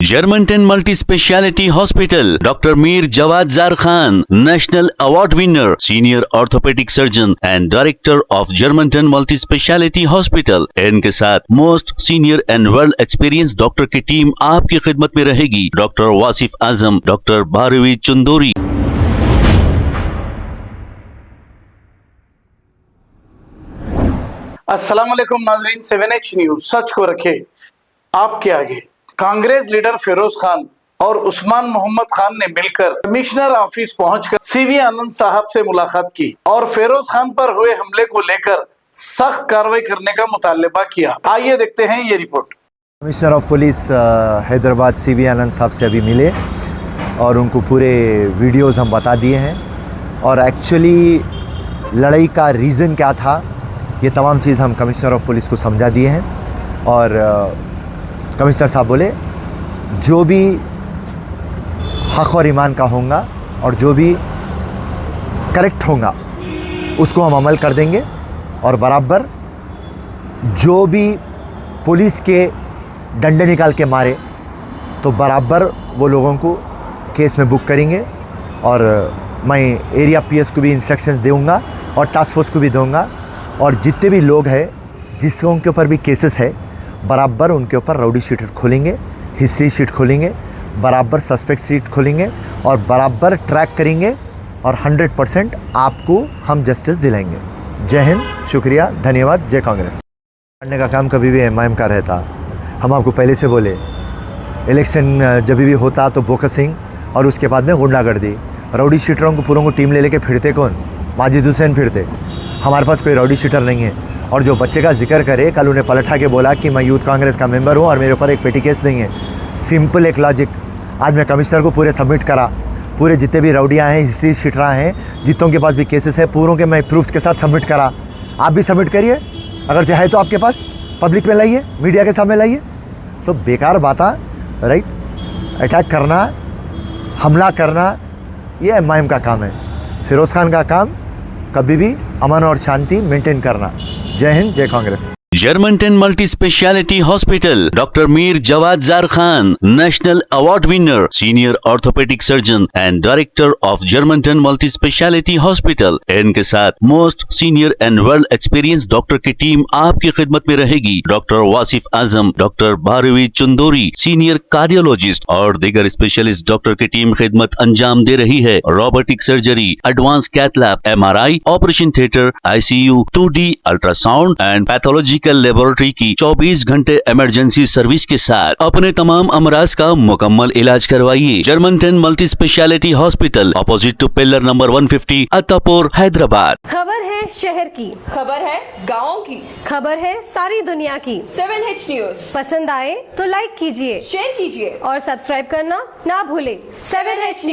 Germantown Multi-Speciality Hospital, Dr. Mir Jawad Zar Khan, National Award winner, Senior Orthopedic Surgeon and Director of Germantown Multi-Speciality Hospital। इनके साथ most senior and world experience doctor की team आपकी खिदमत में रहेगी। Doctor Wasif Azam, doctor Bharvi Chandori. अस्सलाम वालेकुम नाज़रीन, 7H न्यूज सच को रखे आपके आगे। कांग्रेस लीडर फिरोज खान और उस्मान मोहम्मद खान ने मिलकर कमिश्नर ऑफिस पहुंचकर सीवी आनंद साहब से मुलाकात की और फिरोज खान पर हुए हमले को लेकर सख्त कार्रवाई करने का मुतालबा किया। आइए देखते हैं ये रिपोर्ट। Commissioner of police Hyderabad CV Anand साहब से अभी मिले और उनको पूरे वीडियोस हम बता दिए हैं और एक्चुअली लड़ाई का रीज़न क्या था, ये तमाम चीज़ हम कमिश्नर ऑफ पुलिस को समझा दिए हैं। और कमिश्नर साहब बोले जो भी हक़ और ईमान का होगा और जो भी करेक्ट होगा उसको हम अमल कर देंगे और बराबर जो भी पुलिस के डंडे निकाल के मारे तो बराबर वो लोगों को केस में बुक करेंगे। और मैं एरिया पीएस को भी इंस्ट्रक्शंस दूँगा और टास्क फोर्स को भी दूँगा और जितने भी लोग हैं जिसके के ऊपर भी केसेस है बराबर उनके ऊपर राउडी शीट खोलेंगे, हिस्ट्री शीट खोलेंगे, बराबर सस्पेक्ट शीट खोलेंगे और बराबर ट्रैक करेंगे और 100% आपको हम जस्टिस दिलाएंगे। जय हिंद, शुक्रिया, धन्यवाद, जय कांग्रेस। करने का काम कभी भी एमआईएम का रहता। हम आपको पहले से बोले इलेक्शन जब भी होता तो बोकसिंग और उसके बाद में गुंडागर्दी, राउडी शीटरों को पूरों को टीम ले लेके फिरते कौन? माजिद हुसैन फिरते। हमारे पास कोई राउडी शीटर नहीं है। और जो बच्चे का जिक्र करे, कल उन्हें पलटा के बोला कि मैं यूथ कांग्रेस का मेंबर हूँ और मेरे ऊपर एक पेटी केस नहीं है। सिंपल एक लॉजिक। आज मैं कमिश्नर को पूरे सबमिट करा, पूरे जितने भी राउडियाँ हैं, हिस्ट्री शीटरा हैं, जितों के पास भी केसेस है पूरों के मैं प्रूफ्स के साथ सबमिट करा। आप भी सबमिट करिए, अगर से है तो आपके पास पब्लिक में लाइए, मीडिया के सामने लाइए। सो बेकार बात, राइट, अटैक करना, हमला करना, ये एमआईएम का काम है। फिरोज़ खान का काम कभी भी अमन और शांति मेंटेन करना। जय हिंद, जय Congress. Germantown Multi-Speciality Hospital, Dr. Mir Jawad Zar Khan, National Award winner, Senior Orthopedic Surgeon and Director of Germantown Multi-Speciality Hospital। इनके साथ most senior and world experience doctor की टीम आपकी खिदमत में रहेगी। Doctor Wasif Azam, doctor Bharvi Chandori, senior cardiologist और दीगर specialist doctor की टीम खिदमत अंजाम दे रही है। Robotic surgery, advance cath lab, MRI, operation theatre, ICU, 2D ultrasound and pathology laboratory की 24 घंटे इमरजेंसी सर्विस के साथ अपने तमाम अमराज का मुकम्मल इलाज करवाइए। Germanten multi speciality hospital, opposite to pillar number 150, Attapur, Hyderabad. खबर है शहर की, खबर है गाँव की, खबर है सारी दुनिया की। 7H न्यूज पसंद आए तो लाइक कीजिए, शेयर कीजिए और सब्सक्राइब करना ना भूले। 7H